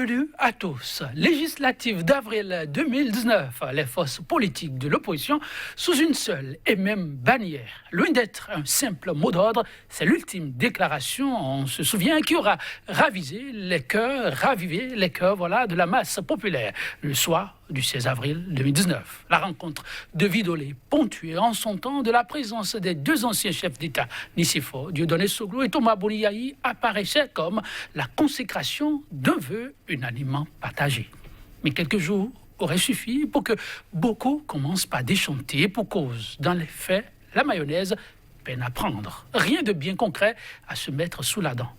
Bienvenue à tous. Législative d'avril 2019, les forces politiques de l'opposition sous une seule et même bannière. Loin d'être un simple mot d'ordre, c'est l'ultime déclaration, on se souvient, qui aura ravivé les cœurs de la masse populaire le soir du 16 avril 2019. La rencontre de Vidolé, ponctuée en son temps de la présence des deux anciens chefs d'État, Nicéphore Dieudonné Soglo et Thomas Boniaï, apparaissait comme la consécration d'un vœu unanimement partagé. Mais quelques jours auraient suffi pour que beaucoup commencent par déchanter pour cause. Dans les faits, la mayonnaise peine à prendre. Rien de bien concret à se mettre sous la dent.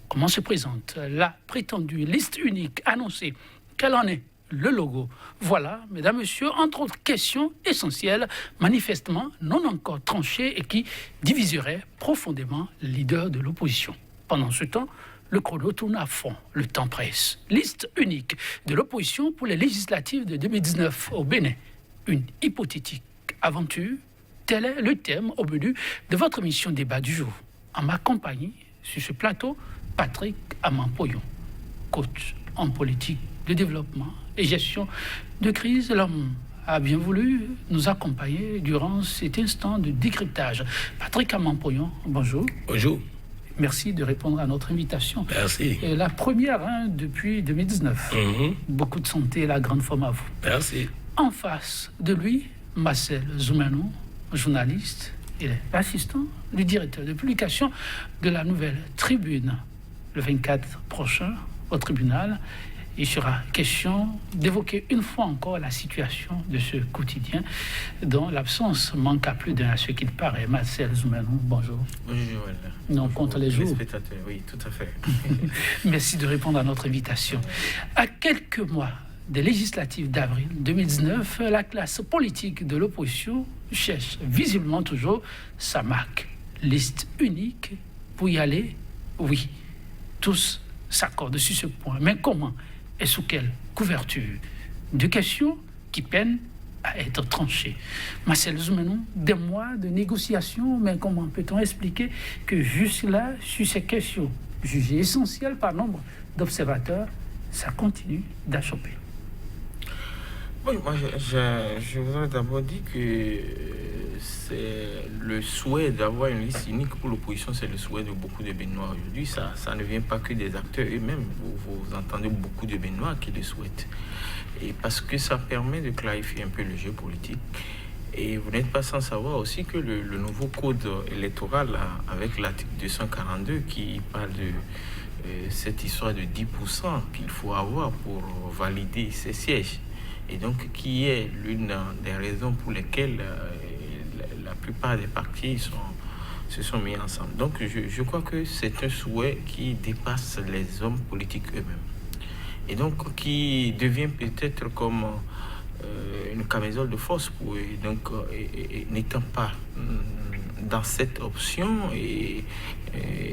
Comment se présente la prétendue liste unique annoncée? Quelle en est le logo? Voilà, mesdames, messieurs, entre autres questions essentielles, manifestement non encore tranchées et qui diviseraient profondément les leaders de l'opposition. Pendant ce temps, le chrono tourne à fond, le temps presse. Liste unique de l'opposition pour les législatives de 2019 au Bénin. Une hypothétique aventure, tel est le thème au menu de votre émission Débat du jour. En ma compagnie, sur ce plateau, Patrick Amampoyon, coach en politique de développement et gestion de crise. L'homme a bien voulu nous accompagner durant cet instant de décryptage. Patrick Amampoyon, bonjour. Bonjour. Merci de répondre à notre invitation. Merci. Et la première depuis 2019. Beaucoup de santé et la grande forme à vous. Merci. En face de lui, Marcel Zoumanou, journaliste. Il est l'assistant du directeur de publication de la Nouvelle Tribune. Le 24 prochain, au tribunal, il sera question d'évoquer une fois encore la situation de ce quotidien dont l'absence manque à plus d'un à ce qu'il paraît. Marcel Zoumanou, bonjour. Bonjour. Non, contre les jours. Spectateurs, oui, tout à fait. Merci de répondre à notre invitation. À quelques mois des législatives d'avril 2019, la classe politique de l'opposition cherche visiblement toujours sa marque. Liste unique pour y aller, oui. Tous s'accordent sur ce point. Mais comment et sous quelle couverture? Deux questions qui peinent à être tranchées. Marcel Zoumanou, des mois de négociations, mais comment peut-on expliquer que jusque-là, sur ces questions jugées essentielles par nombre d'observateurs, ça continue d'achopper? Oui, moi, je voudrais d'abord dire que c'est le souhait d'avoir une liste unique pour l'opposition, c'est le souhait de beaucoup de Béninois aujourd'hui. Ça ne vient pas que des acteurs eux-mêmes. Vous entendez beaucoup de Béninois qui le souhaitent. Et parce que ça permet de clarifier un peu le jeu politique. Et vous n'êtes pas sans savoir aussi que le nouveau code électoral, avec l'article 242, qui parle de cette histoire de 10% qu'il faut avoir pour valider ces sièges, et donc qui est l'une des raisons pour lesquelles la plupart des partis se sont mis ensemble. Donc je crois que c'est un souhait qui dépasse les hommes politiques eux-mêmes. Et donc qui devient peut-être comme une camisole de force pour eux. Donc n'étant pas dans cette option et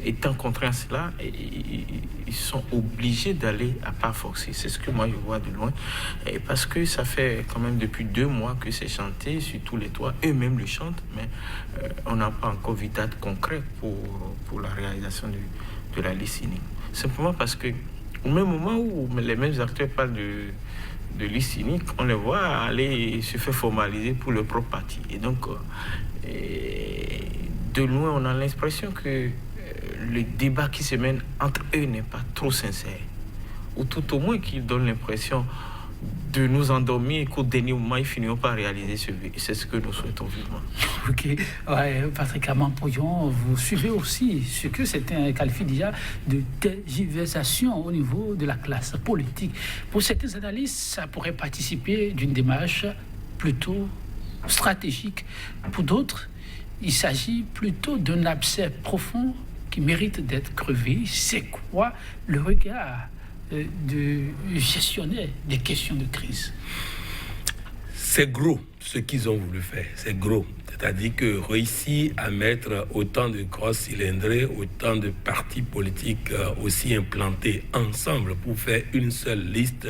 étant contraints à cela, ils sont obligés d'aller à pas forcer. C'est ce que moi je vois de loin. Et parce que ça fait quand même depuis 2 mois que c'est chanté sur tous les toits. Eux-mêmes le chantent, mais on n'a pas encore vu date concrète pour la réalisation de la liste unique. Simplement parce que au même moment où les mêmes acteurs parlent de liste unique, on les voit aller se faire formaliser pour leur propre parti. Et donc, de loin, on a l'impression que le débat qui se mène entre eux n'est pas trop sincère. Ou tout au moins qu'ils donnent l'impression de nous endormir et qu'au dernier moment, ils finiront par réaliser ce but. C'est ce que nous souhaitons vivement. Ok. Ouais, Patrick Amampoyon, vous suivez aussi ce que certains qualifient déjà de tergiversation au niveau de la classe politique. Pour certains analystes, ça pourrait participer d'une démarche plutôt stratégique. Pour d'autres, il s'agit plutôt d'un abcès profond qui mérite d'être crevé. C'est quoi le regard de gestionnaire des questions de crise? C'est gros ce qu'ils ont voulu faire, c'est gros. C'est-à-dire que réussir à mettre autant de grosses cylindrées, autant de partis politiques aussi implantés ensemble pour faire une seule liste,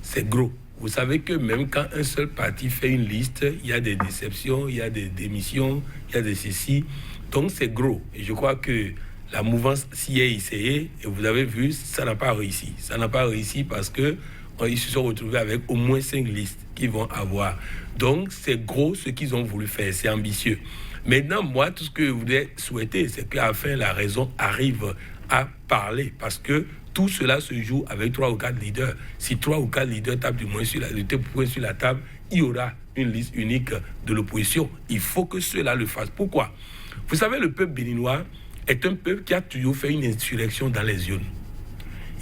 c'est gros. Vous savez que même quand un seul parti fait une liste, il y a des déceptions, il y a des démissions, il y a des ceci. Donc c'est gros. Et je crois que la mouvance s'y est essayée et vous avez vu, ça n'a pas réussi. Ça n'a pas réussi parce que ils se sont retrouvés avec au moins 5 listes qu'ils vont avoir. Donc, c'est gros ce qu'ils ont voulu faire, c'est ambitieux. Maintenant, moi, tout ce que je voulais souhaiter, c'est qu'à la fin, la raison arrive à parler parce que tout cela se joue avec 3 ou 4 leaders. Si 3 ou 4 leaders tapent du moins sur la table, il y aura une liste unique de l'opposition. Il faut que ceux-là le fassent. Pourquoi ? Vous savez, le peuple béninois est un peuple qui a toujours fait une insurrection dans les urnes.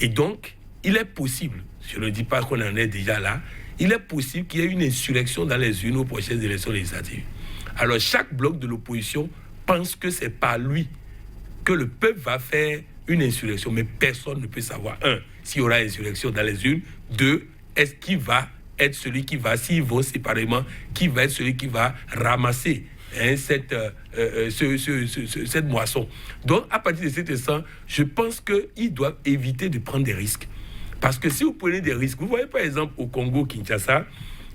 Et donc, il est possible, je ne dis pas qu'on en est déjà là, il est possible qu'il y ait une insurrection dans les urnes aux prochaines élections législatives. Alors, chaque bloc de l'opposition pense que c'est par lui que le peuple va faire une insurrection, mais personne ne peut savoir, 1, s'il y aura insurrection dans les urnes, 2, est-ce qu'il va être celui qui va, s'ils vont séparément, qui va être celui qui va ramasser cette moisson. Donc, à partir de cet instant, je pense qu'ils doivent éviter de prendre des risques. Parce que si vous prenez des risques, vous voyez par exemple au Congo, Kinshasa,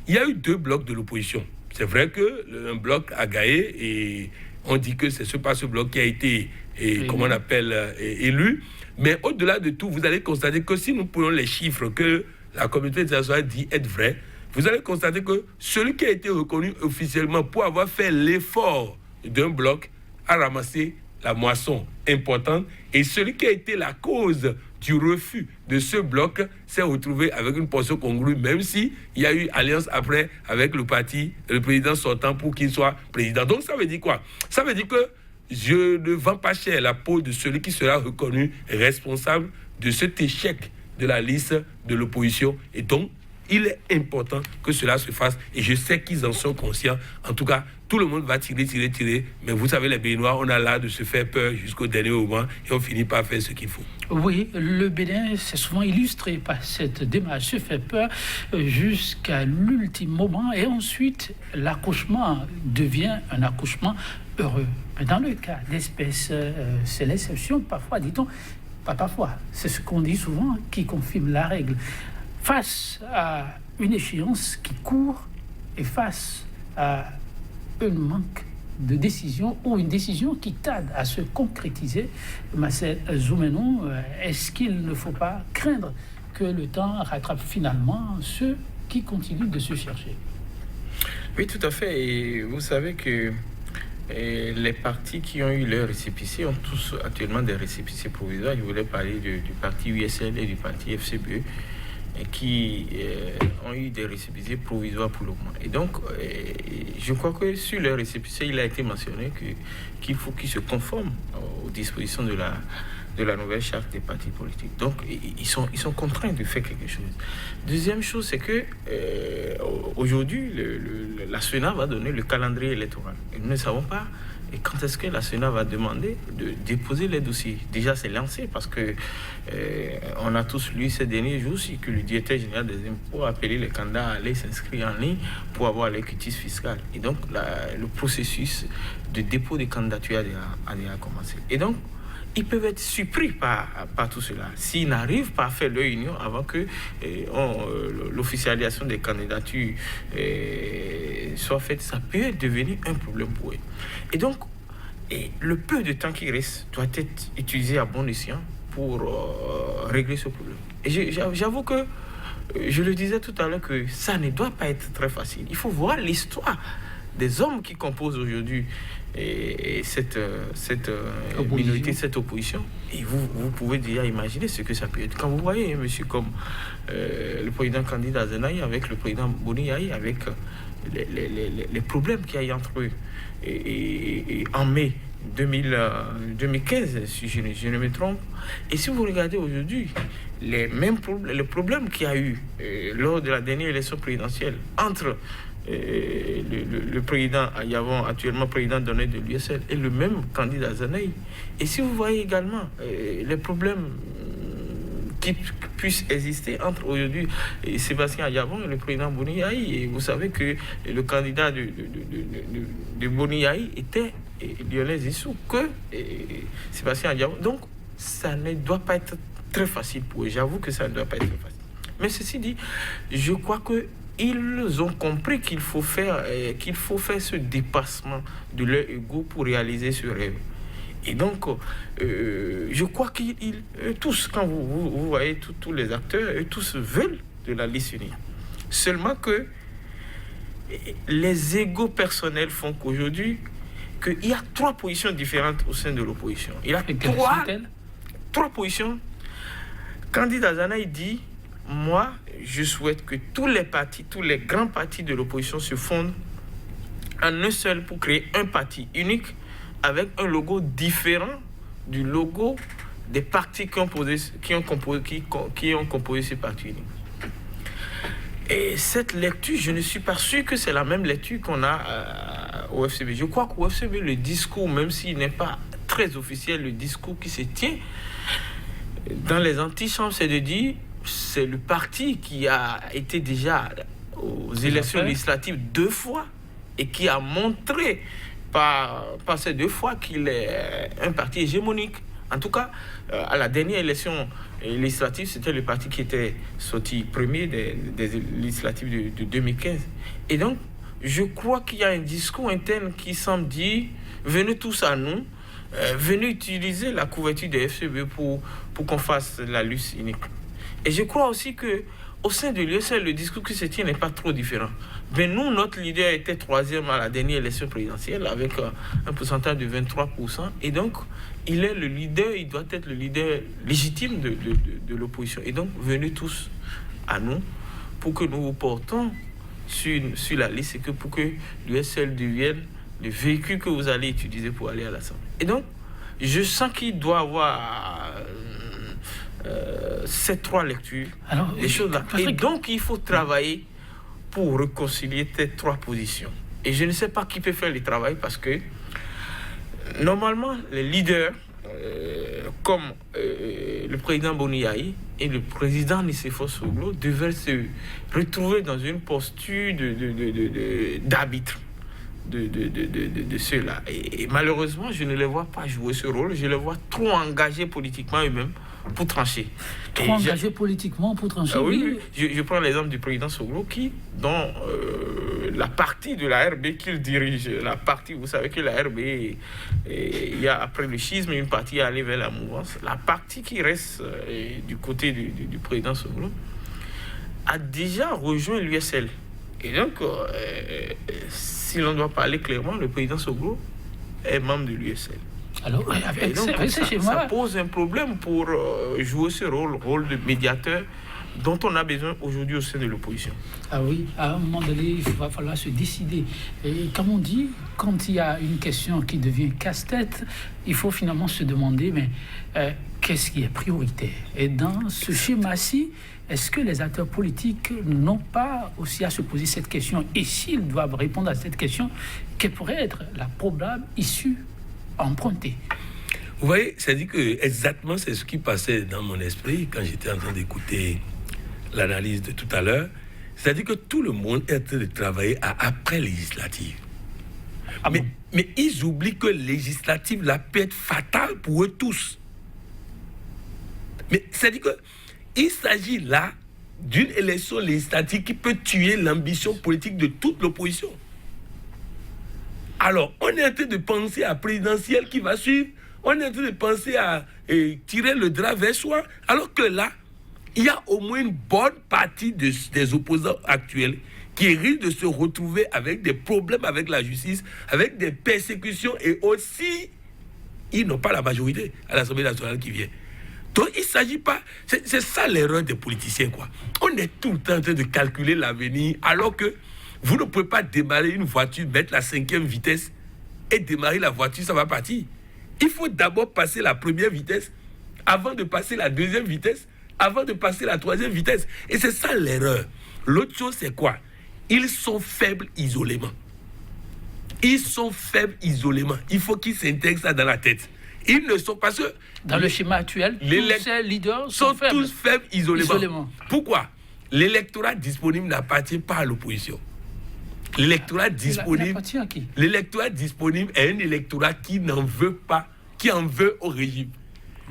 il y a eu 2 blocs de l'opposition. C'est vrai qu'un bloc a gagné et on dit que c'est pas ce bloc qui a été élu. Mais au-delà de tout, vous allez constater que si nous prenons les chiffres que la communauté internationale dit être vrais, vous allez constater que celui qui a été reconnu officiellement pour avoir fait l'effort d'un bloc a ramassé la moisson importante et celui qui a été la cause du refus de ce bloc s'est retrouvé avec une portion congrue, même s'il y a eu alliance après avec le président sortant pour qu'il soit président. Donc ça veut dire quoi ? Ça veut dire que je ne vends pas cher la peau de celui qui sera reconnu responsable de cet échec de la liste de l'opposition. Et donc, il est important que cela se fasse. Et je sais qu'ils en sont conscients. En tout cas, tout le monde va tirer. Mais vous savez, les Béninois, on a l'art de se faire peur jusqu'au dernier moment. Et on finit par faire ce qu'il faut. Oui, le Bénin, c'est souvent illustré par cette démarche. Se fait peur jusqu'à l'ultime moment. Et ensuite, l'accouchement devient un accouchement heureux. Mais dans le cas d'espèces, c'est l'exception. Parfois, dit-on, pas parfois, c'est ce qu'on dit souvent qui confirme la règle. Face à une échéance qui court et face à un manque de décision ou une décision qui tarde à se concrétiser, Marcel Zoumenon, est-ce qu'il ne faut pas craindre que le temps rattrape finalement ceux qui continuent de se chercher ? Oui, tout à fait. Et vous savez que les partis qui ont eu leur récépissé ont tous actuellement des récépissés provisoires. Je voulais parler du parti USL et du parti FCBE qui ont eu des récépissés provisoires pour le moment. Et donc, je crois que sur leur récépissé, il a été mentionné qu'il faut qu'ils se conforment aux dispositions de la nouvelle charte des partis politiques. Donc, ils sont contraints de faire quelque chose. Deuxième chose, c'est que aujourd'hui, la SENA va donner le calendrier électoral. Et nous ne savons pas quand est-ce que la SENA va demander de déposer les dossiers. Déjà, c'est lancé parce que on a tous lu ces derniers jours aussi que le directeur général des impôts a appelé les candidats à aller s'inscrire en ligne pour avoir les quitus fiscales. Et donc, le processus de dépôt des candidatures a déjà commencé. Et donc, ils peuvent être surpris par tout cela. S'ils n'arrivent pas à faire leur union avant que l'officialisation des candidatures soit faite, ça peut devenir un problème pour eux. Et donc, le peu de temps qui reste doit être utilisé à bon escient pour régler ce problème. Et j'avoue que, je le disais tout à l'heure, que ça ne doit pas être très facile. Il faut voir l'histoire des hommes qui composent aujourd'hui cette minorité, cette opposition. Et vous pouvez déjà imaginer ce que ça peut être. Quand vous voyez un monsieur comme le président candidat Zenaï avec le président Boniaï, avec les problèmes qu'il y a entre eux, et en mai 2015, si je ne me trompe. Et si vous regardez aujourd'hui, les problèmes qu'il y a eu lors de la dernière élection présidentielle entre le président Ayavon, actuellement président donné de l'USL, et le même candidat Zanaï. Et si vous voyez également les problèmes qui puissent exister entre aujourd'hui Sébastien Ayavon et le président Boniaï, et vous savez que le candidat de Boniaï était Lionel Zissou, que Sébastien Ayavon. Donc, ça ne doit pas être très facile pour eux. J'avoue que ça ne doit pas être très facile. Mais ceci dit, je crois que ils ont compris qu'il faut faire ce dépassement de leur ego pour réaliser ce rêve. Et donc, je crois qu'ils tous, quand vous voyez tous les acteurs, eux tous veulent de la liste unique. Seulement que les égos personnels font qu'aujourd'hui, qu'il y a 3 positions différentes au sein de l'opposition. Il y a 3 positions. Candide Azana, il dit, moi, je souhaite que tous les partis, tous les grands partis de l'opposition se fondent en un seul pour créer un parti unique avec un logo différent du logo des partis qui ont composé ce parti unique. Et cette lecture, je ne suis pas sûr que c'est la même lecture qu'on a au FCB. Je crois qu'au FCB, le discours, même s'il n'est pas très officiel, le discours qui se tient dans les antichambres, c'est de dire c'est le parti qui a été déjà aux élections législatives 2 fois et qui a montré par ces 2 fois qu'il est un parti hégémonique. En tout cas, à la dernière élection législative, c'était le parti qui était sorti premier des législatives de 2015. Et donc, je crois qu'il y a un discours interne qui semble dire « venez tous à nous, venez utiliser la couverture des FCB pour qu'on fasse la liste unique ». Et je crois aussi qu'au sein de l'USL, le discours qui se tient n'est pas trop différent. Mais nous, notre leader était 3e à la dernière élection présidentielle avec un pourcentage de 23%. Et donc, il est le leader, il doit être le leader légitime de l'opposition. Et donc, venez tous à nous pour que nous vous portons sur la liste et pour que l'USL devienne le véhicule que vous allez utiliser pour aller à l'Assemblée. Et donc, je sens qu'il doit avoir ces 3 lectures, les choses-là. Et donc, il faut travailler pour réconcilier ces 3 positions. Et je ne sais pas qui peut faire le travail parce que normalement, les leaders comme le président Boniaï et le président Nicéphore Soglo devaient se retrouver dans une posture d'arbitre de ceux-là. Et malheureusement, je ne les vois pas jouer ce rôle. Je les vois trop engagés politiquement eux-mêmes pour trancher. Trop engagés politiquement pour trancher. Oui. Je prends l'exemple du président Soglo dont la partie de la RB qu'il dirige, la partie, vous savez que la RB, il y a après le schisme, une partie est allée vers la mouvance. La partie qui reste du côté du président Soglo a déjà rejoint l'USL. Et donc, si l'on doit parler clairement, le président Soglo est membre de l'USL. Alors, ça pose un problème pour jouer ce rôle de médiateur dont on a besoin aujourd'hui au sein de l'opposition. Ah oui, à un moment donné, il va falloir se décider. Et comme on dit, quand il y a une question qui devient casse-tête, il faut finalement se demander, mais qu'est-ce qui est prioritaire? Et dans ce schéma-ci, est-ce que les acteurs politiques n'ont pas aussi à se poser cette question? Et s'ils doivent répondre à cette question, quelle pourrait être la probable issue empruntée? Vous voyez, c'est-à-dire que exactement c'est ce qui passait dans mon esprit quand j'étais en train d'écouter l'analyse de tout à l'heure. C'est-à-dire que tout le monde est en train de travailler à après-législative. Mais ils oublient que législative là peut être fatale pour eux tous. Mais c'est-à-dire que il s'agit là d'une élection législative qui peut tuer l'ambition politique de toute l'opposition. Alors, on est en train de penser à présidentielle qui va suivre, on est en train de penser à tirer le drap vers soi, alors que là, il y a au moins une bonne partie des opposants actuels qui risquent de se retrouver avec des problèmes avec la justice, avec des persécutions, et aussi, ils n'ont pas la majorité à l'Assemblée nationale qui vient. Donc, il ne s'agit pas... C'est ça l'erreur des politiciens, quoi. On est tout le temps en train de calculer l'avenir, alors que vous ne pouvez pas démarrer une voiture, mettre la 5e vitesse et démarrer la voiture, ça va partir. Il faut d'abord passer la première vitesse avant de passer la 2e vitesse, avant de passer la 3e vitesse. Et c'est ça l'erreur. L'autre chose, c'est quoi? Ils sont faibles isolément. Ils sont faibles isolément. Il faut qu'ils s'intègrent ça dans la tête. Ils ne sont pas... Dans le schéma actuel, tous ces leaders sont tous faibles isolément. Pourquoi? L'électorat disponible n'appartient pas à l'opposition. L'électorat disponible... appartient à qui? L'électorat disponible est un électorat qui n'en veut pas, qui en veut au régime.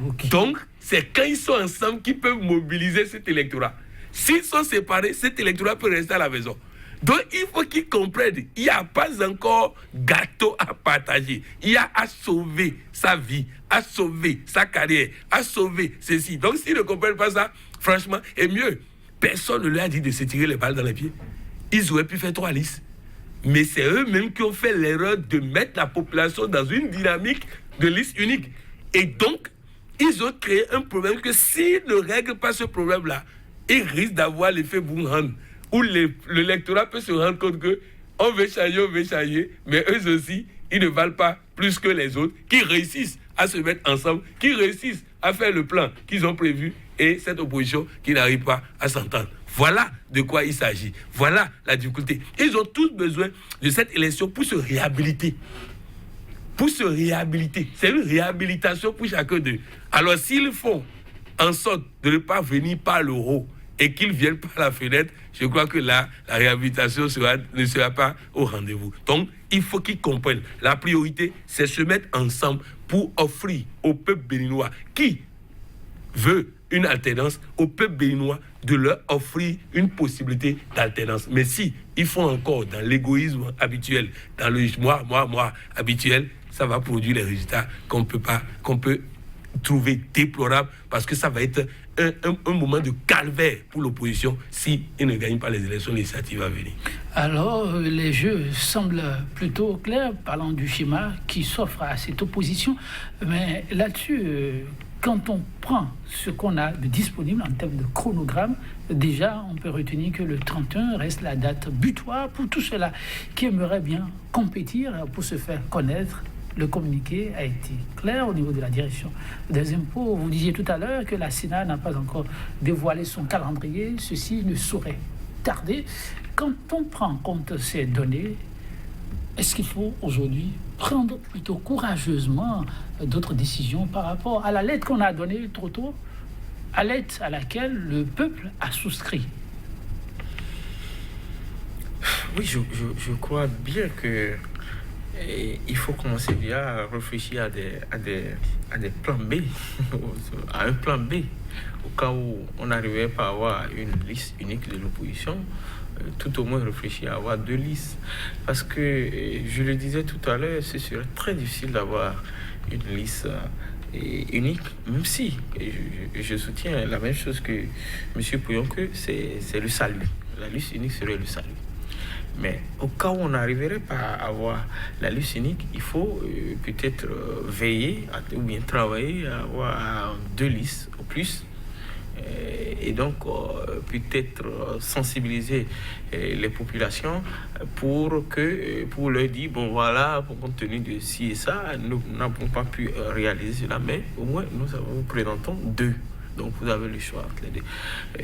Okay. Donc, c'est quand ils sont ensemble qu'ils peuvent mobiliser cet électorat. S'ils sont séparés, cet électorat peut rester à la maison. Donc, il faut qu'ils comprennent. Il n'y a pas encore gâteau à partager. Il y a à sauver sa vie, à sauver sa carrière, à sauver ceci. Donc, s'ils ne comprennent pas ça, franchement, et mieux, personne ne leur a dit de se tirer les balles dans les pieds. Ils auraient pu faire 3 listes. Mais c'est eux-mêmes qui ont fait l'erreur de mettre la population dans une dynamique de liste unique. Et donc, ils ont créé un problème que s'ils ne règlent pas ce problème-là, ils risquent d'avoir l'effet Bunhan, où l'électorat peut se rendre compte qu'on veut changer, mais eux aussi, ils ne valent pas plus que les autres, qui réussissent à se mettre ensemble, qui réussissent à faire le plan qu'ils ont prévu, et cette opposition qui n'arrive pas à s'entendre. Voilà de quoi il s'agit. Voilà la difficulté. Ils ont tous besoin de cette élection pour se réhabiliter. C'est une réhabilitation pour chacun d'eux. Alors, s'ils font en sorte de ne pas venir par l'euro et qu'ils viennent par la fenêtre, je crois que là, la réhabilitation ne sera pas au rendez-vous. Donc, il faut qu'ils comprennent. La priorité, c'est se mettre ensemble pour offrir au peuple béninois qui veut une alternance, au peuple béninois de leur offrir une possibilité d'alternance. Mais si ils font encore dans l'égoïsme habituel, dans le moi habituel, ça va produire les résultats qu'on peut trouver déplorables, parce que ça va être un moment de calvaire pour l'opposition si ils ne gagnent pas les élections législatives à venir. Alors, les jeux semblent plutôt clairs, parlant du schéma qui s'offre à cette opposition. Mais là-dessus, quand on prend ce qu'on a de disponible en termes de chronogramme, déjà, on peut retenir que le 31 reste la date butoir pour tous ceux-là qui aimeraient bien compétir pour se faire connaître. Le communiqué a été clair au niveau de la direction des impôts. Vous disiez tout à l'heure que la Sénat n'a pas encore dévoilé son calendrier. Ceci ne saurait tarder. Quand on prend en compte ces données, est-ce qu'il faut aujourd'hui prendre plutôt courageusement d'autres décisions par rapport à la lettre qu'on a donnée trop tôt, à lettre à laquelle le peuple a souscrit? Oui, je crois bien que il faut commencer bien à réfléchir à des plans B, à un plan B, au cas où on n'arrivait pas à avoir une liste unique de l'opposition, tout au moins réfléchir à avoir 2 listes. Parce que, je le disais tout à l'heure, ce serait très difficile d'avoir une liste unique, même si je soutiens la même chose que M. Pouillon, que c'est le salut. La liste unique serait le salut. Mais au cas où on n'arriverait pas à avoir la liste unique, il faut peut-être veiller ou bien travailler à avoir 2 listes au plus. Et donc peut-être sensibiliser les populations pour leur dire, bon voilà, compte tenu de ci et ça, nous n'avons pas pu réaliser cela, mais au moins nous présentons 2. Donc vous avez le choix entre les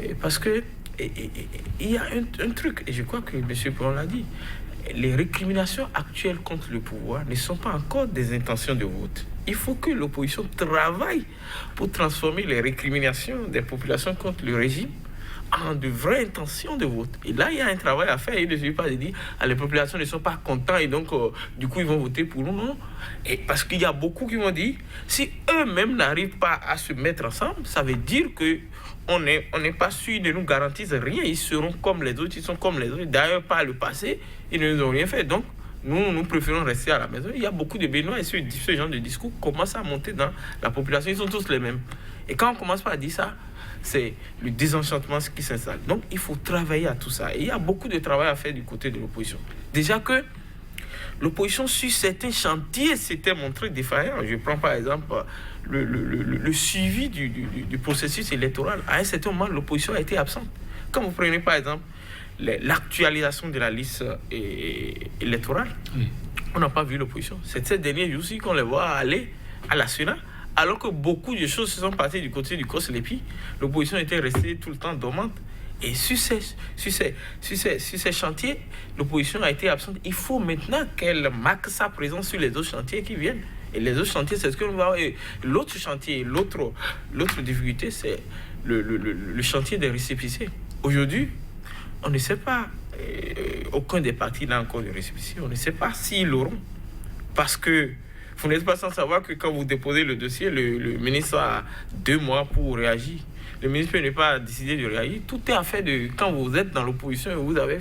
2. Parce que il y a un truc, et je crois que M. Pouillon l'a dit, les récriminations actuelles contre le pouvoir ne sont pas encore des intentions de vote. Il faut que l'opposition travaille pour transformer les récriminations des populations contre le régime en de vraies intentions de vote. Et là, il y a un travail à faire. Il ne suffit pas de dire les populations ne sont pas contentes et donc, du coup, ils vont voter pour nous. Non. Et parce qu'il y a beaucoup qui vont dire, si eux-mêmes n'arrivent pas à se mettre ensemble, ça veut dire que on n'est pas sûr de nous garantir rien. Ils seront comme les autres, ils sont comme les autres. D'ailleurs, par le passé, ils ne nous ont rien fait. Donc, nous préférons rester à la maison. Il y a beaucoup de Béninois et ce genre de discours commence à monter dans la population. Ils sont tous les mêmes. Et quand on commence pas à dire ça, c'est le désenchantement qui s'installe. Donc, il faut travailler à tout ça. Et il y a beaucoup de travail à faire du côté de l'opposition. Déjà que l'opposition, sur certains chantiers, s'était montrée défaillante. Je prends par exemple le suivi du processus électoral. À un certain moment, l'opposition a été absente. Quand vous prenez par exemple l'actualisation de la liste électorale, oui. On n'a pas vu l'opposition. C'est ces derniers jours aussi qu'on les voit aller à la Sénat, alors que beaucoup de choses se sont passées du côté du COS-LEPI. L'opposition était restée tout le temps dormante. Et sur ces chantiers, l'opposition a été absente. Il faut maintenant qu'elle marque sa présence sur les autres chantiers qui viennent. Et les autres chantiers, c'est ce que nous va voir. L'autre chantier, l'autre difficulté, c'est le chantier des récépissés. Aujourd'hui, on ne sait pas, aucun des partis n'a encore de récépissés, on ne sait pas s'ils l'auront. Parce que vous n'êtes pas sans savoir que quand vous déposez le dossier, le ministre a 2 mois pour réagir. le ministre peut ne pas décider de réagir. Tout est affaire de quand vous êtes dans l'opposition et vous avez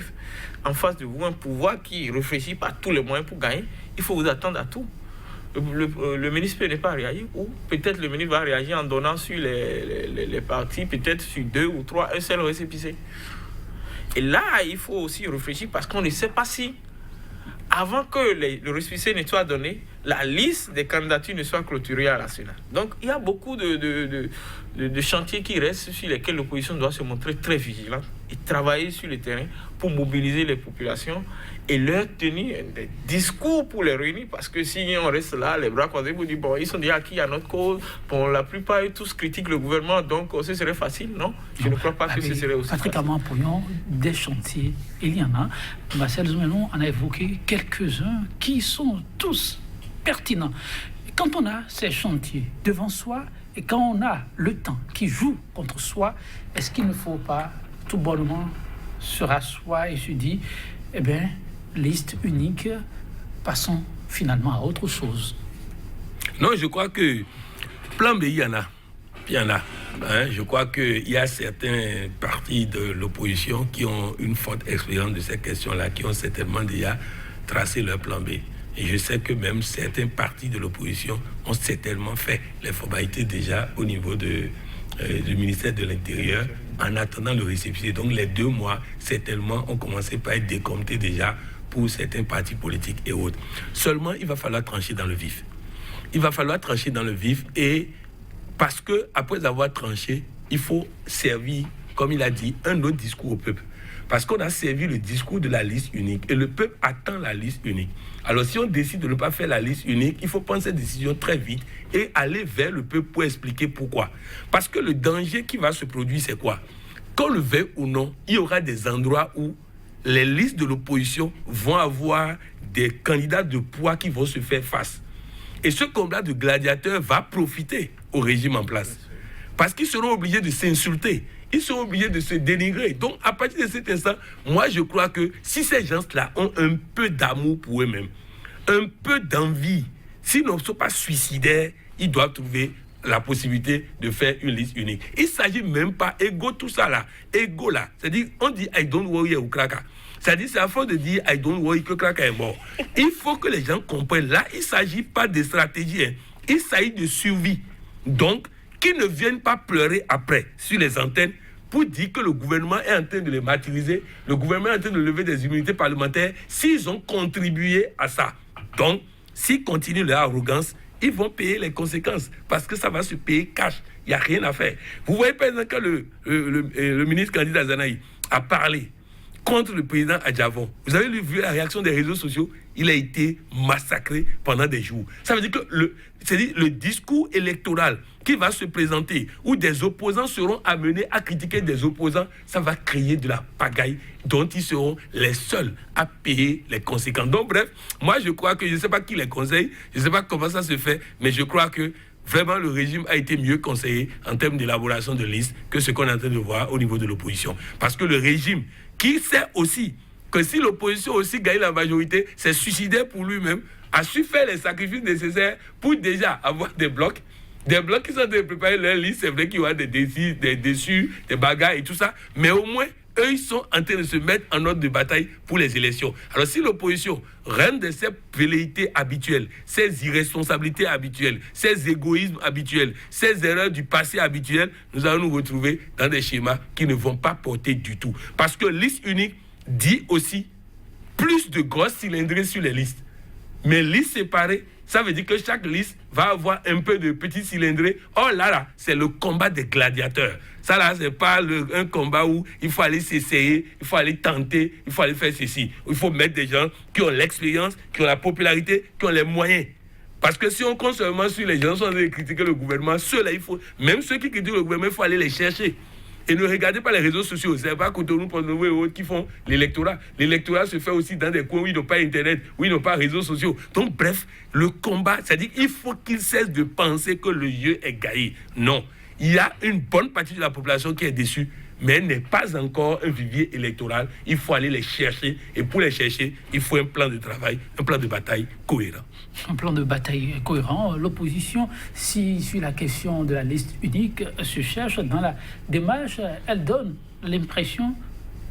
en face de vous un pouvoir qui réfléchit par tous les moyens pour gagner. Il faut vous attendre à tout. Le ministre peut ne pas réagir, ou peut-être le ministre va réagir en donnant sur les partis, peut-être sur 2 ou 3, un seul récépissé. Et là, il faut aussi réfléchir parce qu'on ne sait pas si, avant que le récépissé ne soit donné, la liste des candidatures ne soit clôturée à la Sénat. Donc, il y a beaucoup de chantiers qui restent sur lesquels l'opposition doit se montrer très vigilante et travailler sur le terrain pour mobiliser les populations et leur tenir des discours pour les réunir, parce que si on reste là, les bras croisés, vous dites, bon, ils sont déjà acquis à notre cause, bon, la plupart, tous critiquent le gouvernement, donc ce serait facile, non? Je ne crois pas que ce serait aussi Patrick facile. Aman-Pouillon, des chantiers, il y en a. Marcel Zoumenon en a évoqué quelques-uns qui sont tous pertinents. Quand on a ces chantiers devant soi et quand on a le temps qui joue contre soi, est-ce qu'il ne faut pas tout bonnement se rasseoir et se dire, eh bien, liste unique, passons finalement à autre chose? Non, je crois que plan B, il y en a. Il y en a. Hein, je crois qu'il y a certains partis de l'opposition qui ont une forte expérience de ces questions-là, qui ont certainement déjà tracé leur plan B. Et je sais que même certains partis de l'opposition ont certainement fait les formalités déjà au niveau du ministère de l'Intérieur en attendant le récépissé. Donc les 2 mois, certainement, ont commencé par être décomptés déjà pour certains partis politiques et autres. Seulement, il va falloir trancher dans le vif. Il va falloir trancher dans le vif, et parce que après avoir tranché, il faut servir, comme il a dit, un autre discours au peuple. Parce qu'on a servi le discours de la liste unique et le peuple attend la liste unique. Alors si on décide de ne pas faire la liste unique, il faut prendre cette décision très vite et aller vers le peuple pour expliquer pourquoi. Parce que le danger qui va se produire, c'est quoi? Qu'on le veuille ou non, il y aura des endroits où les listes de l'opposition vont avoir des candidats de poids qui vont se faire face. Et ce combat de gladiateurs va profiter au régime en place. Parce qu'ils seront obligés de s'insulter. Ils seront obligés de se dénigrer. Donc, à partir de cet instant, moi, je crois que si ces gens-là ont un peu d'amour pour eux-mêmes, un peu d'envie, s'ils ne sont pas suicidaires, ils doivent trouver la possibilité de faire une liste unique. Il ne s'agit même pas, égo tout ça là, égo là. C'est-à-dire, on dit I don't worry ou Kraka. C'est-à-dire, c'est à force de dire I don't worry que Kraka est mort. Il faut que les gens comprennent. Là, il ne s'agit pas de stratégie. Hein. Il s'agit de survie. Donc, qu'ils ne viennent pas pleurer après sur les antennes pour dire que le gouvernement est en train de les martyriser, le gouvernement est en train de lever des immunités parlementaires, s'ils ont contribué à ça. Donc, s'ils continuent leur arrogance, ils vont payer les conséquences, parce que ça va se payer cash. Il n'y a rien à faire. Vous voyez, par exemple, quand le ministre candidat Zanaï a parlé contre le président Adjavon, vous avez vu la réaction des réseaux sociaux, il a été massacré pendant des jours. Ça veut dire que le discours électoral qui va se présenter, où des opposants seront amenés à critiquer des opposants, ça va créer de la pagaille dont ils seront les seuls à payer les conséquences. Donc bref, moi je crois que, je ne sais pas qui les conseille, je ne sais pas comment ça se fait, mais je crois que vraiment le régime a été mieux conseillé en termes d'élaboration de listes que ce qu'on est en train de voir au niveau de l'opposition. Parce que le régime, qui sait aussi que si l'opposition aussi gagne la majorité, c'est suicidaire pour lui-même, a su faire les sacrifices nécessaires pour déjà avoir des blocs qui sont en train de préparer leur liste. C'est vrai qu'il y aura des déçus, des bagarres et tout ça, mais au moins, eux, ils sont en train de se mettre en ordre de bataille pour les élections. Alors si l'opposition rentre de ses velléités habituelles, ses irresponsabilités habituelles, ses égoïsmes habituels, ses erreurs du passé habituelles, nous allons nous retrouver dans des schémas qui ne vont pas porter du tout. Parce que liste unique dit aussi plus de grosses cylindrées sur les listes. Mais liste séparée, ça veut dire que chaque liste va avoir un peu de petites cylindrées. Oh là, c'est le combat des gladiateurs. Ça là, c'est pas un combat où il faut aller s'essayer, il faut aller tenter, il faut aller faire ceci. Il faut mettre des gens qui ont l'expérience, qui ont la popularité, qui ont les moyens. Parce que si on compte seulement sur les gens qui sont en train de critiquer le gouvernement, ceux-là, même ceux qui critiquent le gouvernement, il faut aller les chercher. Et ne regardez pas les réseaux sociaux. C'est pas Cotonou, Pont-Nouveau et autres qui font l'électorat. L'électorat se fait aussi dans des coins où ils n'ont pas Internet, où ils n'ont pas réseaux sociaux. Donc, bref, le combat, c'est-à-dire qu'il faut qu'ils cessent de penser que le jeu est gagné. Non. Il y a une bonne partie de la population qui est déçue mais elle n'est pas encore un vivier électoral. Il faut aller les chercher. Et pour les chercher, il faut un plan de travail, un plan de bataille cohérent. Un plan de bataille cohérent. L'opposition, si sur la question de la liste unique, se cherche dans la démarche, elle donne l'impression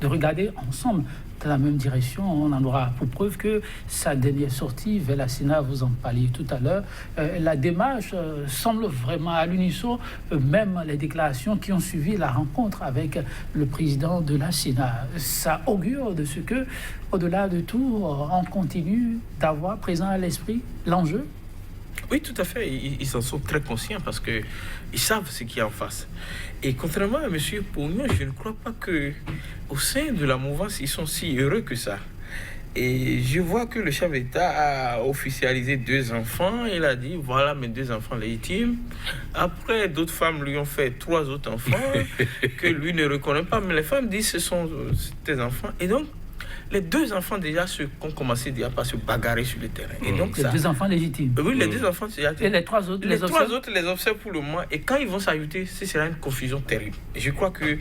de regarder ensemble dans la même direction. On en aura pour preuve que sa dernière sortie vers la Sénat, vous en parliez tout à l'heure, la démarche semble vraiment à l'unisson, même les déclarations qui ont suivi la rencontre avec le président de la Sénat. Ça augure de ce que, au-delà de tout, on continue d'avoir présent à l'esprit l'enjeu. Oui, tout à fait. Ils en sont très conscients parce qu'ils savent ce qu'il y a en face. Et contrairement à M. Pognon, je ne crois pas qu'au sein de la mouvance, ils sont si heureux que ça. Et je vois que le chef d'État a officialisé 2 enfants. Il a dit, voilà mes 2 enfants légitimes. Après, d'autres femmes lui ont fait 3 autres enfants que lui ne reconnaît pas. Mais les femmes disent, ce sont tes enfants. Et donc, les 2 enfants déjà ont commencé déjà par se bagarrer sur le terrain. Et donc, les 2 enfants légitimes. Oui, les 2 enfants déjà. Et les 3 autres, les 3 autres les observent pour le moment. Et quand ils vont s'ajouter, ce sera une confusion terrible. Et je crois que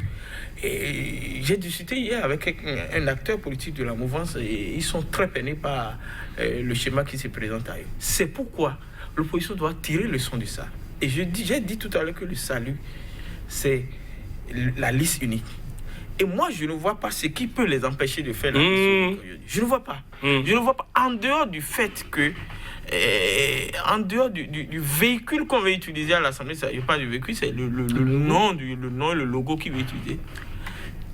j'ai discuté hier avec un acteur politique de la mouvance et ils sont très peinés par le schéma qui se présente à eux. C'est pourquoi l'opposition doit tirer le son de ça. Et j'ai dit tout à l'heure que le salut, c'est la liste unique. Et moi, je ne vois pas ce qui peut les empêcher de faire la liste unique. Je ne vois pas. Je ne vois pas. En dehors du fait que, en dehors du véhicule qu'on va utiliser à l'Assemblée, il n'y a pas de véhicule, c'est le nom et le logo qui va utiliser.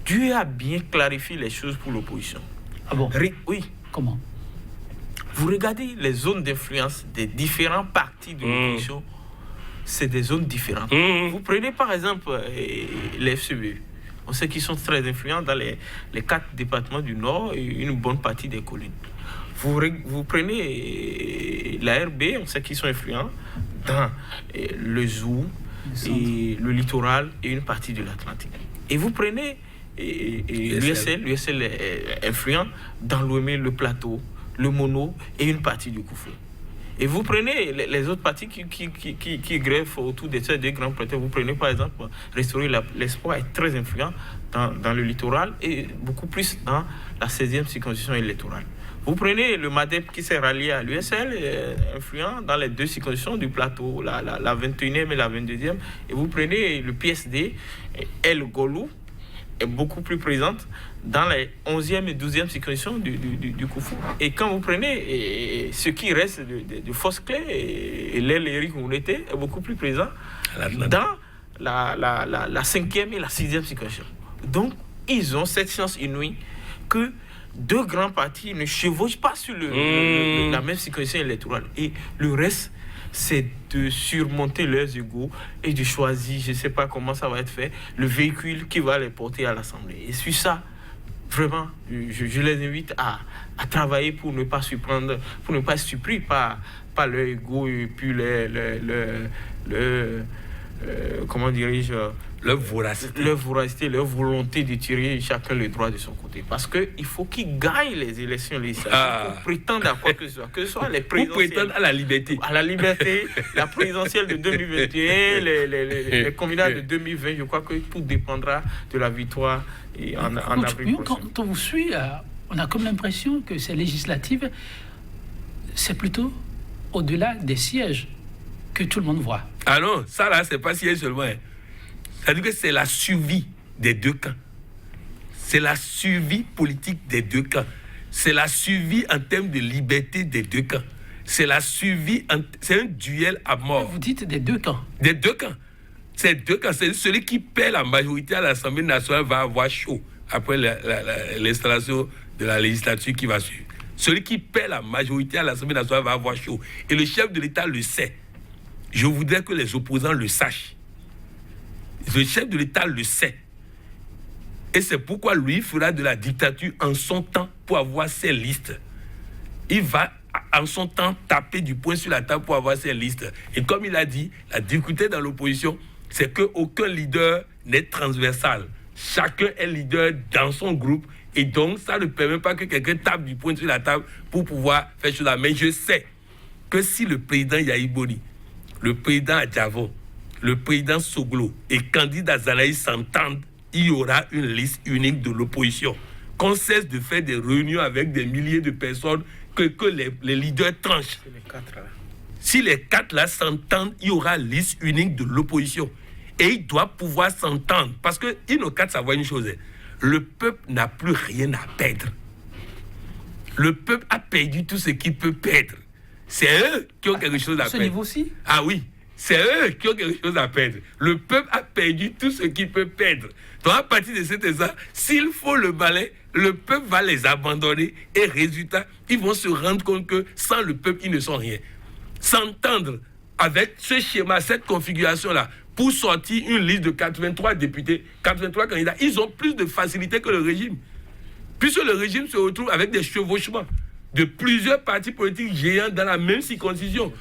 Dieu a bien clarifié les choses pour l'opposition. Ah bon? Oui. Comment? Vous regardez les zones d'influence des différents partis de l'opposition, c'est des zones différentes. Vous prenez par exemple les FCBE. On sait qu'ils sont très influents dans les 4 départements du Nord et une bonne partie des collines. Vous prenez la RB, on sait qu'ils sont influents dans le Zou, et le littoral et une partie de l'Atlantique. Et vous prenez l'USL est influent dans l'Ouémé, le Plateau, le Mono et une partie du Koufou. Et vous prenez les autres parties qui greffent autour de ces 2 grands plateaux. Vous prenez par exemple, Restaurer l'Espoir est très influent dans le littoral et beaucoup plus dans la 16e circonscription électorale. Vous prenez le MADEP qui s'est rallié à l'USL, influent dans les 2 circonscriptions du plateau, la 21e et la 22e. Et vous prenez le PSD, El Golou, est beaucoup plus présente dans les 11e et 12e circonscriptions du Koufou. Et quand vous prenez ce qui reste de Fosse Clé et l'Éric Mouneté est beaucoup plus présent dans la 5e et la 6e circonscription. Donc, ils ont cette chance inouïe que 2 grands partis ne chevauchent pas sur la même circonscription électorale. Et le reste, c'est de surmonter leurs égos et de choisir, je ne sais pas comment ça va être fait, le véhicule qui va les porter à l'Assemblée. Et sur ça, vraiment, je les invite à travailler pour ne pas surprendre, pour ne pas être surpris par leur ego et puis comment dirais-je, leur voracité, leur volonté de tirer chacun le droit de son côté. Parce qu'il faut qu'ils gagnent les élections législatives pour prétendre à quoi que ce soit les présidentielles. Pour prétendre à la liberté. À la liberté, la présidentielle de 2021, les combinats de 2020, je crois que tout dépendra de la victoire en avril prochain. Quand on vous suit, on a comme l'impression que ces législatives, c'est plutôt au-delà des sièges que tout le monde voit. Ah non, ça là, c'est pas siège seulement. C'est-à-dire que c'est la survie des 2 camps. C'est la survie politique des 2 camps. C'est la survie en termes de liberté des 2 camps. C'est la survie, c'est un duel à mort. Vous dites des 2 camps. Des 2 camps. C'est 2 camps. C'est celui qui perd la majorité à l'Assemblée nationale va avoir chaud après l'installation de la législature qui va suivre. Celui qui perd la majorité à l'Assemblée nationale va avoir chaud. Et le chef de l'État le sait. Je voudrais que les opposants le sachent. Le chef de l'État le sait. Et c'est pourquoi lui fera de la dictature en son temps pour avoir ses listes. Il va en son temps taper du poing sur la table pour avoir ses listes. Et comme il a dit, la difficulté dans l'opposition, c'est qu'aucun leader n'est transversal. Chacun est leader dans son groupe. Et donc, ça ne permet pas que quelqu'un tape du poing sur la table pour pouvoir faire chose. Mais je sais que si le président Yahi Boni, le président Adjavon, le président Soglo et candidat Zalaï s'entendent il y aura une liste unique de l'opposition. Qu'on cesse de faire des réunions avec des milliers de personnes, que les leaders tranchent. C'est les 4 là. Si les 4 là s'entendent, il y aura liste unique de l'opposition. Et ils doivent pouvoir s'entendre. Parce qu'ils n'ont qu'à savoir une chose. Le peuple n'a plus rien à perdre. Le peuple a perdu tout ce qu'il peut perdre. C'est eux qui ont quelque chose à perdre. Ce niveau-ci ? Ah oui, c'est eux qui ont quelque chose à perdre. Le peuple a perdu tout ce qu'il peut perdre. Donc à partir de cet instant, s'il faut le balai, le peuple va les abandonner. Et résultat, ils vont se rendre compte que sans le peuple, ils ne sont rien. S'entendre avec ce schéma, cette configuration-là, pour sortir une liste de 83 députés, 83 candidats, ils ont plus de facilité que le régime. Puisque le régime se retrouve avec des chevauchements de plusieurs partis politiques géants dans la même circoncision.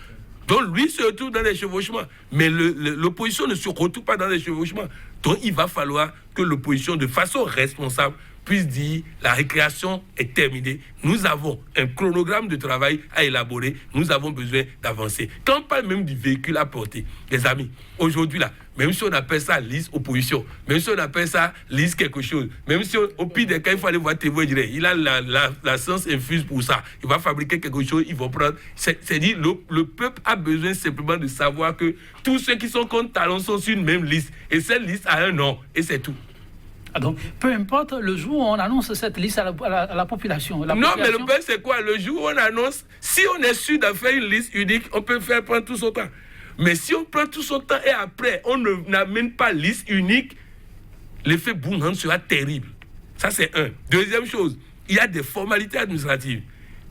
Donc lui se retrouve dans des chevauchements. Mais l'opposition ne se retrouve pas dans des chevauchements. Donc il va falloir que l'opposition, de façon responsable, puisse dire la récréation est terminée. Nous avons un chronogramme de travail à élaborer. Nous avons besoin d'avancer. Quand on parle même du véhicule à porter, les amis, aujourd'hui là, même si on appelle ça liste opposition, même si on appelle ça liste quelque chose, même si au pire des cas, il faut aller voir TV, il a la science infuse pour ça. Il va fabriquer quelque chose, il va prendre. C'est-à-dire, le peuple a besoin simplement de savoir que tous ceux qui sont contre Talon sont sur une même liste. Et cette liste a un nom, et c'est tout. Ah donc, peu importe le jour où on annonce cette liste à la population. Non, mais le problème, c'est quoi? Le jour où on annonce, si on est sûr de faire une liste unique, on peut faire prendre tout son temps. Mais si on prend tout son temps et après, on n'amène pas liste unique, l'effet Bounhan sera terrible. Ça, c'est un. Deuxième chose, il y a des formalités administratives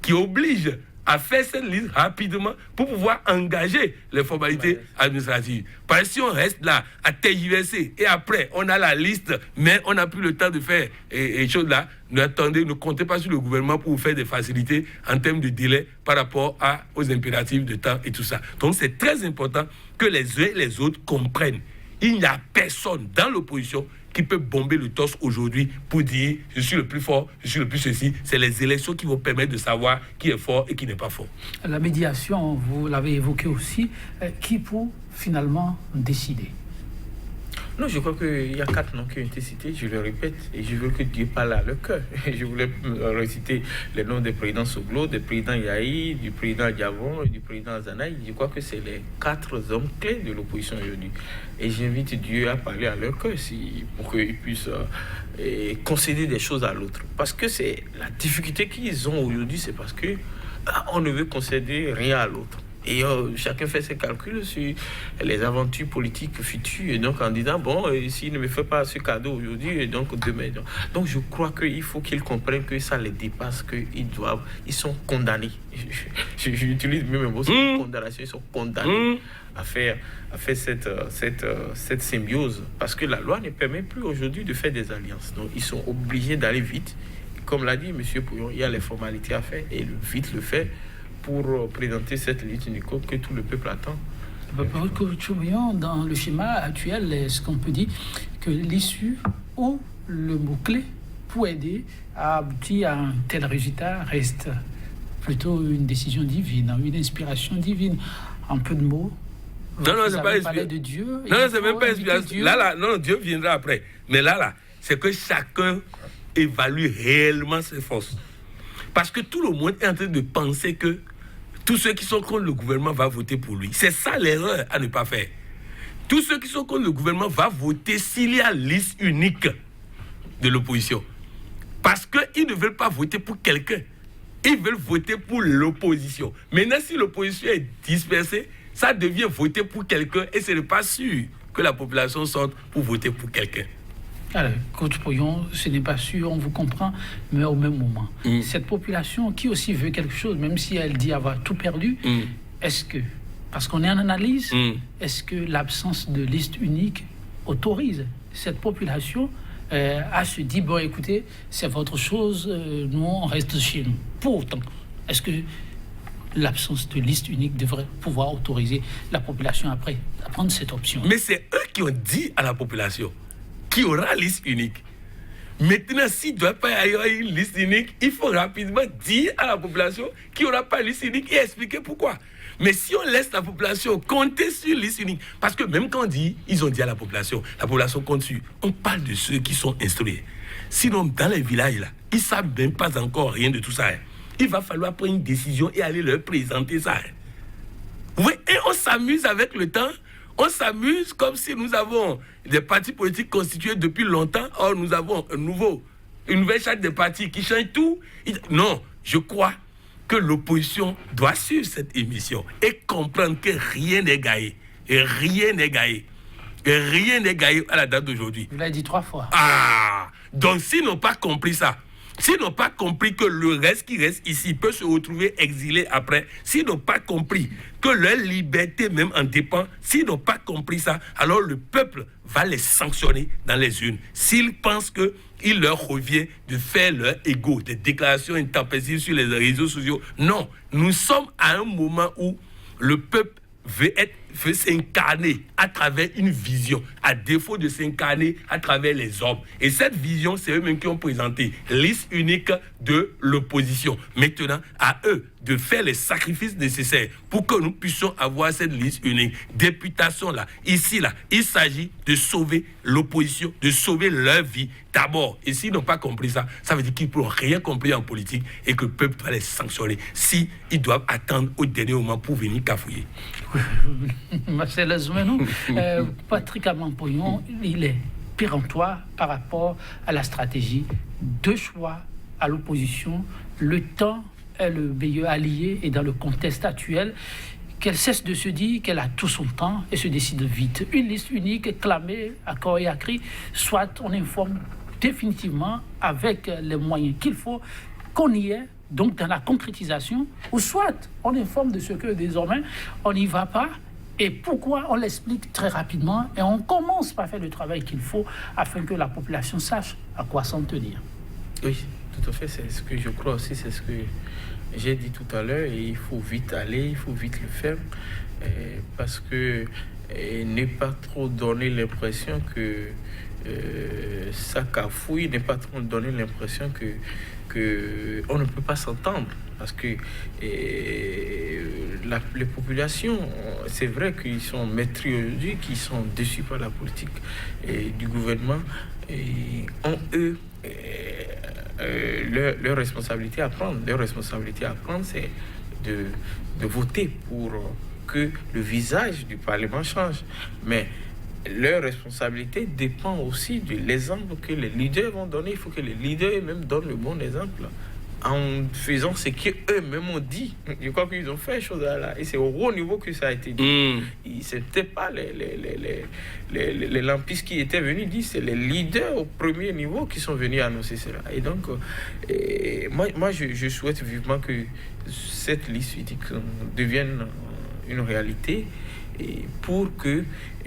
qui obligent à faire cette liste rapidement pour pouvoir engager les formalités administratives. Parce que si on reste là à tergiverser et après on a la liste, mais on n'a plus le temps de faire les choses là, ne comptez pas sur le gouvernement pour vous faire des facilités en termes de délai par rapport aux impératifs de temps et tout ça. Donc c'est très important que les uns et les autres comprennent. Il n'y a personne dans l'opposition qui peut bomber le torse aujourd'hui pour dire je suis le plus fort, je suis le plus ceci. C'est les élections qui vont permettre de savoir qui est fort et qui n'est pas fort. La médiation, vous l'avez évoqué aussi, qui peut finalement décider? Non, je crois qu'il y a 4 noms qui ont été cités, je le répète, et je veux que Dieu parle à leur cœur. Je voulais reciter les noms des présidents Soglo, des présidents Yahi, du président Diavon et du président Zanaï. Je crois que c'est les 4 hommes clés de l'opposition aujourd'hui. Et j'invite Dieu à parler à leur cœur pour qu'ils puissent concéder des choses à l'autre. Parce que c'est la difficulté qu'ils ont aujourd'hui, c'est parce que on ne veut concéder rien à l'autre. Et chacun fait ses calculs sur les aventures politiques futures. Et donc en disant, bon, s'il ne me fait pas ce cadeau aujourd'hui, et donc demain. Donc je crois qu'il faut qu'ils comprennent que ça les dépasse, ils sont condamnés. J'utilise même un mot, c'est une condamnation, ils sont condamnés à faire cette symbiose. Parce que la loi ne permet plus aujourd'hui de faire des alliances. Donc ils sont obligés d'aller vite. Comme l'a dit M. Pouillon, il y a les formalités à faire et vite le fait pour présenter cette liste unique que tout le peuple attend. Dans le schéma actuel, est-ce qu'on peut dire que l'issue ou le mot-clé pour aider à aboutir à un tel résultat reste plutôt une décision divine, une inspiration divine? En peu de mots. Non, c'est pas inspiration de Dieu. Non, c'est même pas inspiration. Non, Dieu viendra après. Mais là, c'est que chacun évalue réellement ses forces. Parce que tout le monde est en train de penser que tous ceux qui sont contre le gouvernement vont voter pour lui. C'est ça l'erreur à ne pas faire. Tous ceux qui sont contre le gouvernement vont voter s'il y a liste unique de l'opposition. Parce qu'ils ne veulent pas voter pour quelqu'un. Ils veulent voter pour l'opposition. Maintenant, si l'opposition est dispersée, ça devient voter pour quelqu'un et ce n'est pas sûr que la population sorte pour voter pour quelqu'un. Alors, Coach Pouillon, ce n'est pas sûr, on vous comprend, mais au même moment, cette population qui aussi veut quelque chose, même si elle dit avoir tout perdu, est-ce que, parce qu'on est en analyse, est-ce que l'absence de liste unique autorise cette population à se dire, bon écoutez, c'est votre chose, nous on reste chez nous. Pour autant, est-ce que l'absence de liste unique devrait pouvoir autoriser la population après à prendre cette option? Mais c'est eux qui ont dit à la population qu'il y aura liste unique. Maintenant, s'il ne doit pas y avoir une liste unique, il faut rapidement dire à la population qu'il n'y aura pas liste unique et expliquer pourquoi. Mais si on laisse la population compter sur liste unique, parce que même quand ils ont dit à la population compte sur, on parle de ceux qui sont instruits. Sinon, dans les villages, là, ils ne savent même pas encore rien de tout ça. Il va falloir prendre une décision et aller leur présenter ça. Oui, et on s'amuse avec le temps. On s'amuse comme si nous avons des partis politiques constitués depuis longtemps. Or, nous avons une nouvelle charte des partis qui change tout. Non, je crois que l'opposition doit suivre cette émission et comprendre que rien n'est gagné. Et rien n'est gagné. Et rien n'est gagné à la date d'aujourd'hui. Vous l'avez dit 3 fois. Ah, donc s'ils n'ont pas compris ça, s'ils n'ont pas compris que le reste qui reste ici peut se retrouver exilé après, s'ils n'ont pas compris que leur liberté même en dépend, s'ils n'ont pas compris ça, alors le peuple va les sanctionner dans les urnes. S'ils pensent qu'il leur revient de faire leur ego, des déclarations intempestives sur les réseaux sociaux, non, nous sommes à un moment où le peuple veut s'incarner à travers une vision, à défaut de s'incarner à travers les hommes. Et cette vision, c'est eux-mêmes qui ont présenté liste unique de l'opposition. Maintenant, à eux de faire les sacrifices nécessaires pour que nous puissions avoir cette liste unique. Députation là, ici là, il s'agit de sauver l'opposition, de sauver leur vie d'abord. Et s'ils n'ont pas compris ça, ça veut dire qu'ils n'ont rien compris en politique et que le peuple doit les sanctionner si ils doivent attendre au dernier moment pour venir cafouiller. Marcel Azoumenou, Patrick Aman-Poyon, il est péremptoire par rapport à la stratégie. 2 choix à l'opposition. Le temps est le meilleur allié et dans le contexte actuel, qu'elle cesse de se dire qu'elle a tout son temps et se décide vite. Une liste unique clamée à corps et à cri, soit on informe définitivement avec les moyens qu'il faut qu'on y est, donc dans la concrétisation, ou soit on informe de ce que désormais on n'y va pas. Et pourquoi on l'explique très rapidement et on commence par faire le travail qu'il faut afin que la population sache à quoi s'en tenir. Oui, tout à fait, c'est ce que je crois aussi, c'est ce que j'ai dit tout à l'heure, et il faut vite aller, il faut vite le faire, parce que ne pas trop donner l'impression que ça cafouille, ne pas trop donner l'impression que on ne peut pas s'entendre, parce que les populations, c'est vrai qu'ils sont maîtrisés aujourd'hui, qu'ils sont déçus par la politique du gouvernement, et ont eux leur responsabilité à prendre. Leur responsabilité à prendre, c'est de voter pour que le visage du Parlement change. Mais leur responsabilité dépend aussi de l'exemple que les leaders vont donner. Il faut que les leaders eux-mêmes donnent le bon exemple en faisant ce qu'eux-mêmes ont dit. Je crois qu'ils ont fait les choses là. Et c'est au haut niveau que ça a été dit. C'était pas les lampistes qui étaient venus dire, c'est les leaders au premier niveau qui sont venus annoncer cela. Et donc, moi je souhaite vivement que cette liste unique devienne une réalité, et pour que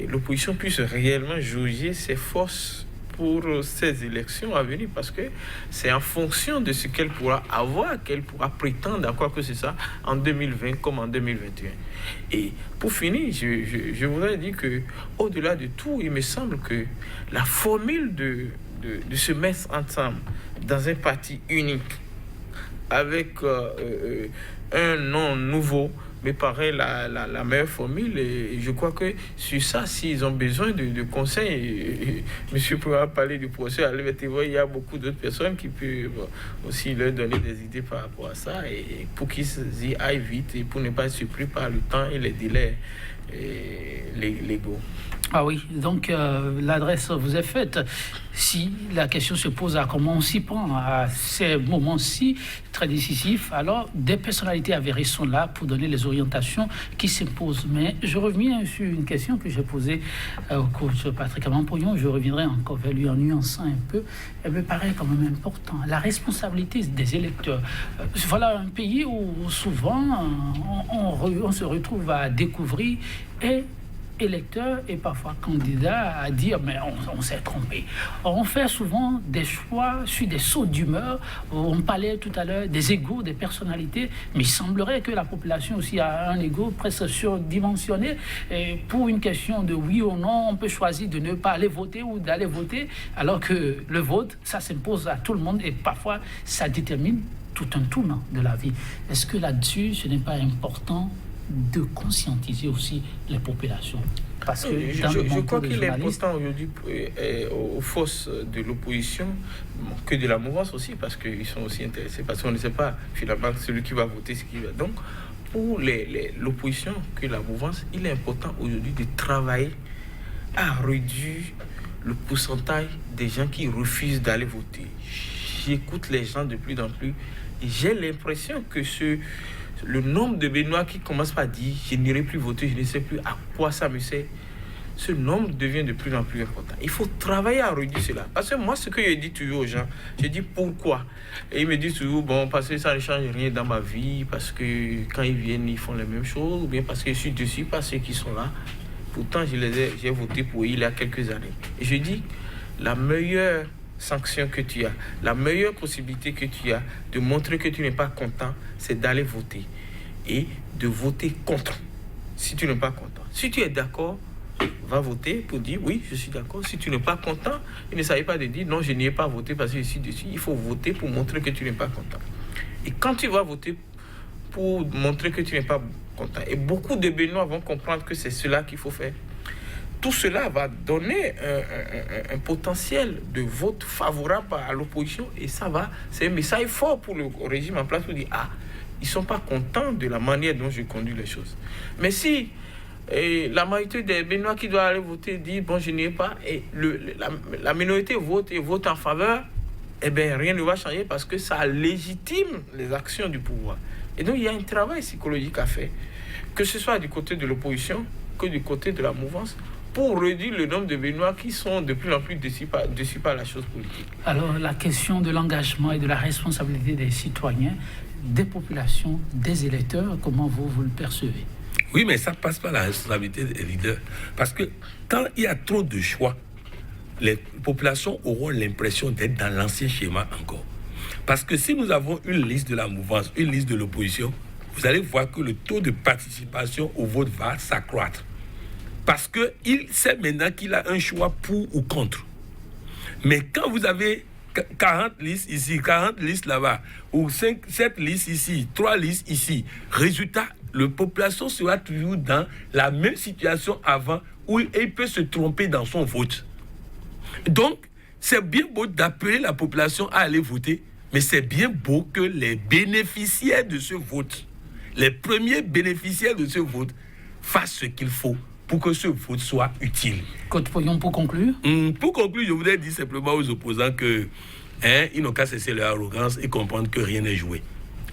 l'opposition puisse réellement jauger ses forces pour ces élections à venir, parce que c'est en fonction de ce qu'elle pourra avoir, qu'elle pourra prétendre à quoi que ce soit en 2020 comme en 2021. Et pour finir, je voudrais dire que au-delà de tout, il me semble que la formule de se mettre ensemble dans un parti unique avec un nom nouveau me paraît la meilleure formule, et je crois que sur ça, s'ils ont besoin de conseils, monsieur pourra parler du procès à l'EVTV, il y a beaucoup d'autres personnes qui peuvent aussi leur donner des idées par rapport à ça, et pour qu'ils y aillent vite et pour ne pas être surpris par le temps et les délais légaux. Ah oui, donc l'adresse vous est faite. Si la question se pose à comment on s'y prend à ces moments-ci très décisifs, alors des personnalités avérées sont là pour donner les orientations qui s'imposent. Mais je reviens sur une question que j'ai posée au coach Patrick Aman-Poyon. Je reviendrai encore vers lui en nuançant un peu. Elle me paraît quand même important. La responsabilité des électeurs. Voilà un pays où souvent on se retrouve à découvrir et électeurs et parfois candidats à dire mais on s'est trompé. On fait souvent des choix sur des sauts d'humeur. On parlait tout à l'heure des égos, des personnalités, mais il semblerait que la population aussi a un égo presque surdimensionné. Et pour une question de oui ou non, on peut choisir de ne pas aller voter ou d'aller voter, alors que le vote, ça s'impose à tout le monde et parfois ça détermine tout un tournant de la vie. Est-ce que là-dessus, ce n'est pas important de conscientiser aussi les populations. Parce que je crois qu'il est important aujourd'hui aux forces de l'opposition, que de la mouvance aussi, parce qu'ils sont aussi intéressés, parce qu'on ne sait pas finalement celui qui va voter ce qui va. Donc, pour l'opposition, que la mouvance, il est important aujourd'hui de travailler à réduire le pourcentage des gens qui refusent d'aller voter. J'écoute les gens de plus en plus et j'ai l'impression que le nombre de Béninois qui commencent par dire « je n'irai plus voter, je ne sais plus à quoi ça me sert », ce nombre devient de plus en plus important. Il faut travailler à réduire cela. Parce que moi, ce que je dis toujours aux gens, je dis pourquoi. Et ils me disent toujours, bon, parce que ça ne change rien dans ma vie, parce que quand ils viennent, ils font les mêmes choses, ou bien parce que je suis dessus par ceux qui sont là. Pourtant, j'ai voté pour eux il y a quelques années. Et je dis, la meilleure sanction que tu as, la meilleure possibilité que tu as de montrer que tu n'es pas content, c'est d'aller voter. Et de voter contre, si tu n'es pas content. Si tu es d'accord, va voter pour dire oui, je suis d'accord. Si tu n'es pas content, il ne s'agit pas de dire non, je n'y ai pas voté parce que je suis dessus. Il faut voter pour montrer que tu n'es pas content. Et quand tu vas voter pour montrer que tu n'es pas content, et beaucoup de Béninois vont comprendre que c'est cela qu'il faut faire, tout cela va donner un potentiel de vote favorable à l'opposition et c'est un message fort pour le régime en place pour dire ah, ils ne sont pas contents de la manière dont je conduis les choses. Mais si la majorité des Béninois qui doivent aller voter disent bon, je n'y ai pas, et la minorité vote et vote en faveur, eh bien rien ne va changer parce que ça légitime les actions du pouvoir. Et donc il y a un travail psychologique à faire, que ce soit du côté de l'opposition que du côté de la mouvance, pour réduire le nombre de Béninois qui sont de plus en plus déçus par la chose politique. Alors, la question de l'engagement et de la responsabilité des citoyens, des populations, des électeurs, comment vous le percevez? Oui, mais ça passe par la responsabilité des leaders. Parce que quand il y a trop de choix, les populations auront l'impression d'être dans l'ancien schéma encore. Parce que si nous avons une liste de la mouvance, une liste de l'opposition, vous allez voir que le taux de participation au vote va s'accroître. Parce qu'il sait maintenant qu'il a un choix pour ou contre. Mais quand vous avez 40 listes ici, 40 listes là-bas, ou 7 listes ici, 3 listes ici, résultat, la population sera toujours dans la même situation avant où il peut se tromper dans son vote. Donc, c'est bien beau d'appeler la population à aller voter, mais c'est bien beau que les bénéficiaires de ce vote, les premiers bénéficiaires de ce vote, fassent ce qu'il faut pour que ce vote soit utile. Côte Poyon, pour conclure? Pour conclure, je voudrais dire simplement aux opposants que ils n'ont qu'à cesser leur arrogance et comprendre que rien n'est joué.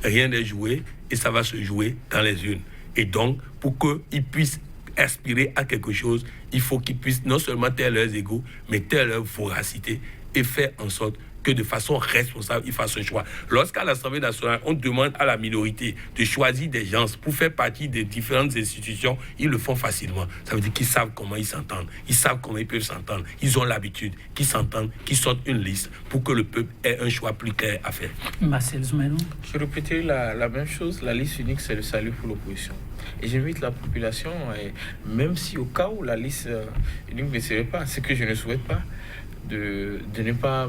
Rien n'est joué et ça va se jouer dans les urnes. Et donc, pour qu'ils puissent aspirer à quelque chose, il faut qu'ils puissent non seulement taire leurs égos, mais taire leur voracité et faire en sorte que de façon responsable, ils fassent un choix. Lorsqu'à l'Assemblée nationale, on demande à la minorité de choisir des gens pour faire partie des différentes institutions, ils le font facilement. Ça veut dire qu'ils savent comment ils s'entendent. Ils savent comment ils peuvent s'entendre. Ils ont l'habitude qu'ils s'entendent, qu'ils sortent une liste pour que le peuple ait un choix plus clair à faire. Marcel Zoumenou. Je répéterai la même chose. La liste unique, c'est le salut pour l'opposition. Et j'invite la population, même si au cas où la liste unique ne serait pas, ce que je ne souhaite pas, de ne pas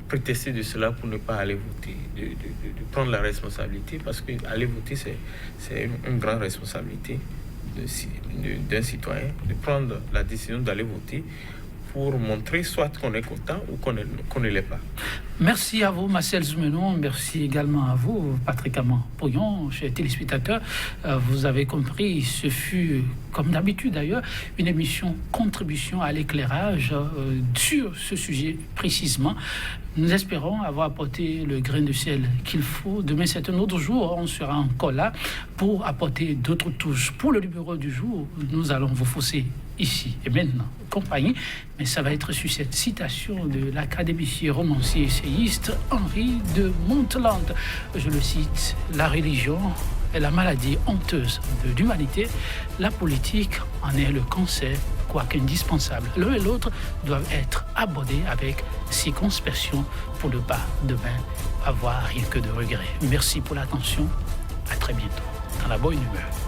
prétexter de cela pour ne pas aller voter, de prendre la responsabilité, parce que aller voter, c'est une grande responsabilité d'un citoyen, de prendre la décision d'aller voter pour montrer soit qu'on est content ou qu'on ne l'est pas. Merci à vous, Marcel Zoumenou. Merci également à vous, Patrick Pouyon, chers téléspectateurs. Vous avez compris, ce fut, comme d'habitude d'ailleurs, une émission contribution à l'éclairage sur ce sujet précisément. Nous espérons avoir apporté le grain de sel qu'il faut. Demain, c'est un autre jour. On sera encore là pour apporter d'autres touches. Pour le numéro du jour, nous allons vous fausser ici et maintenant, compagnie. Mais ça va être sur cette citation de l'académicien, romancier, essayiste Henri de Monteland. Je le cite, « La religion est la maladie honteuse de l'humanité. La politique en est le cancer, quoique indispensable. L'un et l'autre doivent être abordés avec circonspection pour ne pas demain avoir rien que de regrets. » Merci pour l'attention. À très bientôt dans la bonne humeur.